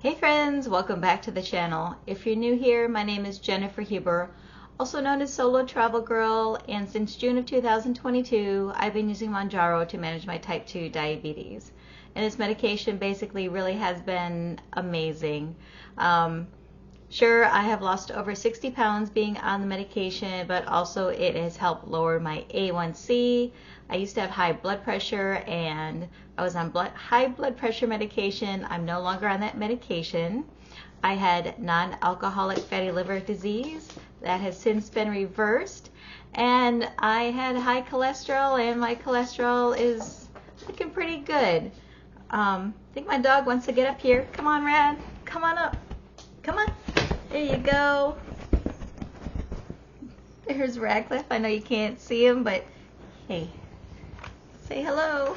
Hey friends, welcome back to the channel. If you're new here, my name is Jennifer Huber, also known as Solo Travel Girl, and since June of 2022, I've been using Mounjaro to manage my type 2 diabetes. And this medication basically really has been amazing. Sure, I have lost over 60 pounds being on the medication, but also it has helped lower my A1C. I used to have high blood pressure and I was on high blood pressure medication. I'm no longer on that medication. I had non-alcoholic fatty liver disease that has since been reversed, and I had high cholesterol and my cholesterol is looking pretty good. I think my dog wants to get up here. Come on, Rad. Come on up. Come on. There you go. There's Radcliffe. I know you can't see him, but hey, say hello.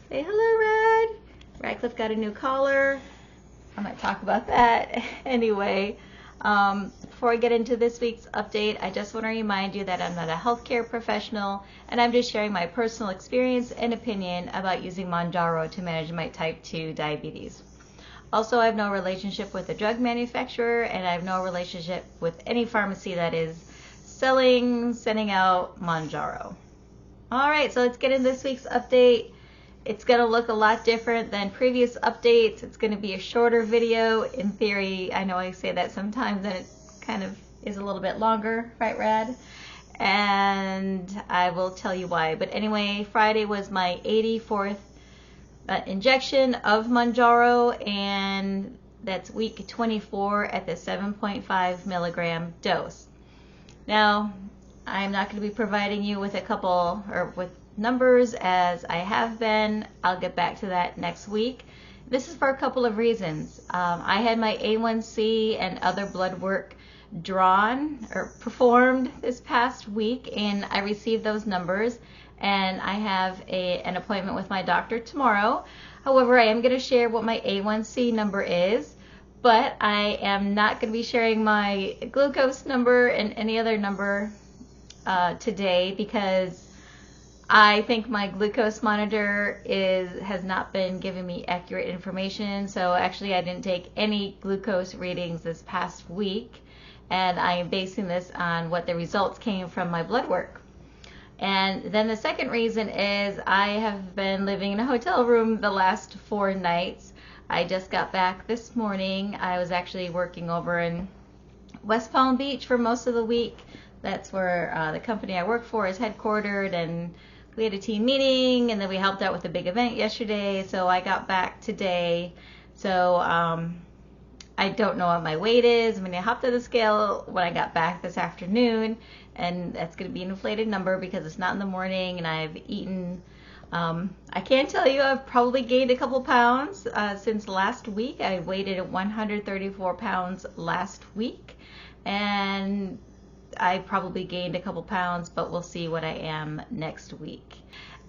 Say hello, Rad. Radcliffe got a new collar. I might talk about that. Anyway, before I get into this week's update, I just want to remind you that I'm not a healthcare professional, and I'm just sharing my personal experience and opinion about using Mounjaro to manage my type 2 diabetes. Also, I have no relationship with a drug manufacturer, and I have no relationship with any pharmacy that is sending out Mounjaro. All right, so let's get into this week's update. It's going to look a lot different than previous updates. It's going to be a shorter video. In theory, I know I say that sometimes, and it kind of is a little bit longer, right, Rad? And I will tell you why. But anyway, Friday was my 84th injection of Mounjaro, and that's week 24 at the 7.5 milligram dose. Now, I'm not going to be providing you with with numbers as I have been. I'll get back to that next week. This is for a couple of reasons. I had my A1C and other blood work drawn or performed this past week, and I received those numbers, and I have an appointment with my doctor tomorrow. However, I am going to share what my A1C number is, but I am not going to be sharing my glucose number and any other number today, because I think my glucose monitor has not been giving me accurate information. So actually, I didn't take any glucose readings this past week, and I am basing this on what the results came from my blood work. And then the second reason is I have been living in a hotel room the last 4 nights. I just got back this morning. I was actually working over in West Palm Beach for most of the week. That's where the company I work for is headquartered, and we had a team meeting, and then we helped out with a big event yesterday. So I got back today. So I don't know what my weight is. I mean, I hopped on the scale when I got back this afternoon, and that's going to be an inflated number because it's not in the morning, and I've eaten. I can tell you I've probably gained a couple pounds since last week. I weighed at 134 pounds last week, and I probably gained a couple pounds, but we'll see what I am next week.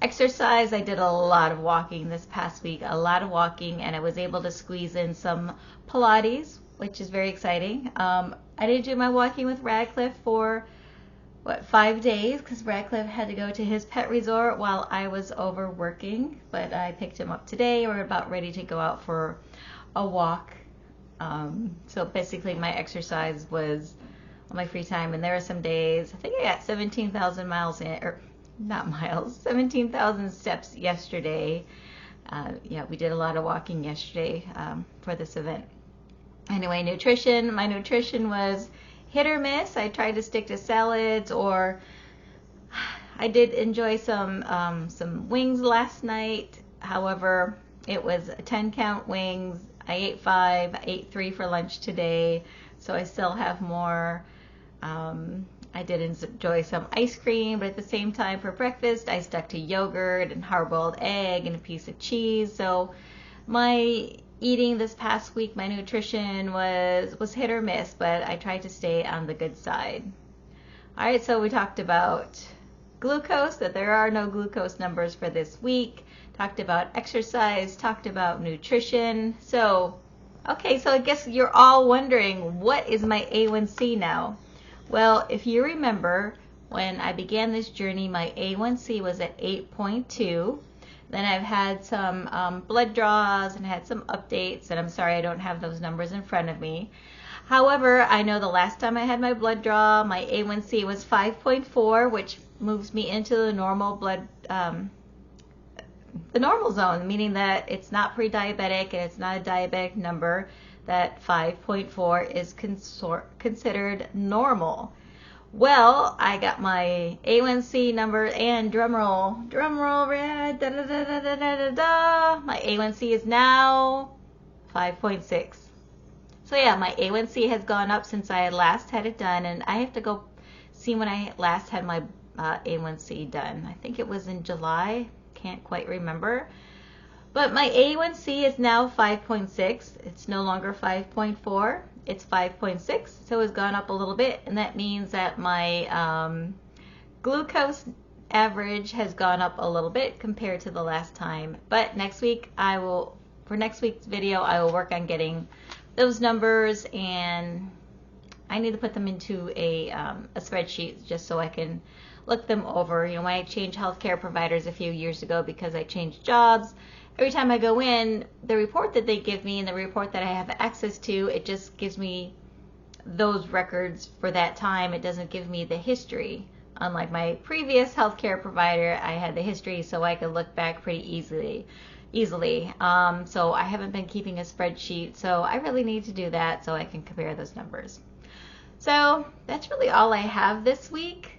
Exercise, I did a lot of walking this past week, and I was able to squeeze in some Pilates, which is very exciting. I didn't do my walking with Radcliffe for 5 days, because Radcliffe had to go to his pet resort while I was over working, but I picked him up today. We're about ready to go out for a walk. So basically my exercise was on my free time, and there are some days, I think I got 17,000 miles in, or not miles, 17,000 steps yesterday. Yeah, we did a lot of walking yesterday for this event. Anyway, nutrition. My nutrition was hit or miss. I tried to stick to salads, or I did enjoy some wings last night. However, it was 10 count wings. I ate 5. I ate 3 for lunch today, so I still have more. I did enjoy some ice cream, but at the same time for breakfast, I stuck to yogurt and hard-boiled egg and a piece of cheese. So my eating this past week, my nutrition was hit or miss, but I tried to stay on the good side. All right, so we talked about glucose, that there are no glucose numbers for this week. Talked about exercise, talked about nutrition. So, okay, so I guess you're all wondering, what is my A1C now? Well, if you remember, when I began this journey, my A1C was at 8.2. Then I've had some blood draws and had some updates, and I'm sorry I don't have those numbers in front of me. However, I know the last time I had my blood draw, my A1C was 5.4, which moves me into the normal blood, the normal zone, meaning that it's not pre-diabetic and it's not a diabetic number. That 5.4 is considered normal. Well, I got my A1C number, and drum roll, Red, da, da, da, da, da, da, da. My A1C is now 5.6. So yeah, my A1C has gone up since I last had it done, and I have to go see when I last had my A1C done. I think it was in July, can't quite remember. But my A1C is now 5.6. It's no longer 5.4. It's 5.6, so it's gone up a little bit, and that means that my glucose average has gone up a little bit compared to the last time. But next week, for next week's video, I will work on getting those numbers, and I need to put them into a spreadsheet just so I can look them over. You know, when I changed healthcare providers a few years ago because I changed jobs, every time I go in, the report that they give me and the report that I have access to, it just gives me those records for that time. It doesn't give me the history. Unlike my previous healthcare provider, I had the history so I could look back pretty easily. So I haven't been keeping a spreadsheet, so I really need to do that so I can compare those numbers. So that's really all I have this week.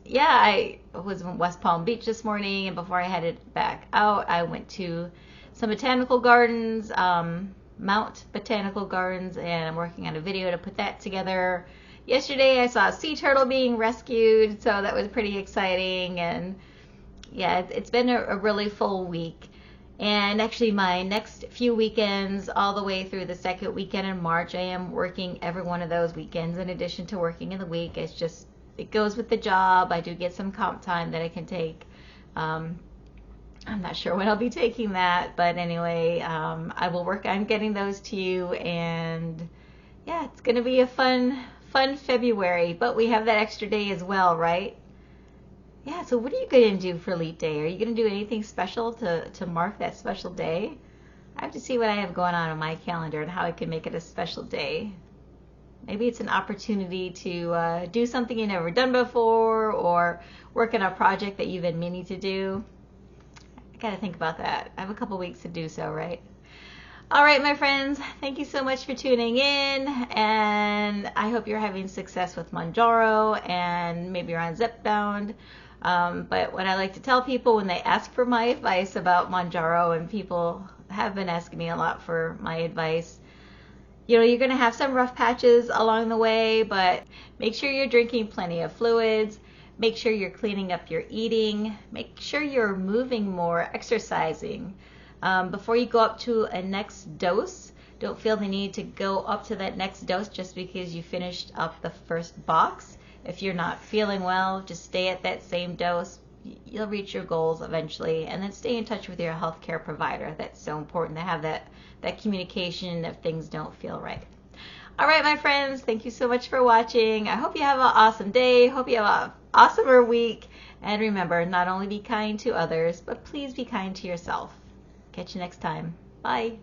Yeah, I was in West Palm Beach this morning, and before I headed back out, I went to some botanical gardens, Mount Botanical Gardens, and I'm working on a video to put that together. Yesterday I saw a sea turtle being rescued, so that was pretty exciting, and yeah, it's been a really full week. And actually my next few weekends, all the way through the second weekend in March, I am working every one of those weekends in addition to working in the week. It goes with the job. I do get some comp time that I can take. I'm not sure when I'll be taking that, but anyway, I will work on getting those to you, and yeah, it's going to be a fun February, but we have that extra day as well, right? Yeah, so what are you going to do for Elite Day? Are you going to do anything special to mark that special day? I have to see what I have going on my calendar and how I can make it a special day. Maybe it's an opportunity to do something you've never done before, or work on a project that you've been meaning to do. I got to think about that. I have a couple weeks to do so, right? All right, my friends, thank you so much for tuning in, and I hope you're having success with Mounjaro, and maybe you're on zepbound. But what I like to tell people when they ask for my advice about Mounjaro, and people have been asking me a lot for my advice, you know, you're going to have some rough patches along the way, but make sure you're drinking plenty of fluids. Make sure you're cleaning up your eating. Make sure you're moving more, exercising. Before you go up to a next dose, don't feel the need to go up to that next dose just because you finished up the first box. If you're not feeling well, just stay at that same dose. You'll reach your goals eventually, and then stay in touch with your healthcare provider. That's so important to have that communication if things don't feel right. All right, my friends, thank you so much for watching. I hope you have an awesome day. Hope you have an awesomer week. And remember, not only be kind to others, but please be kind to yourself. Catch you next time. Bye.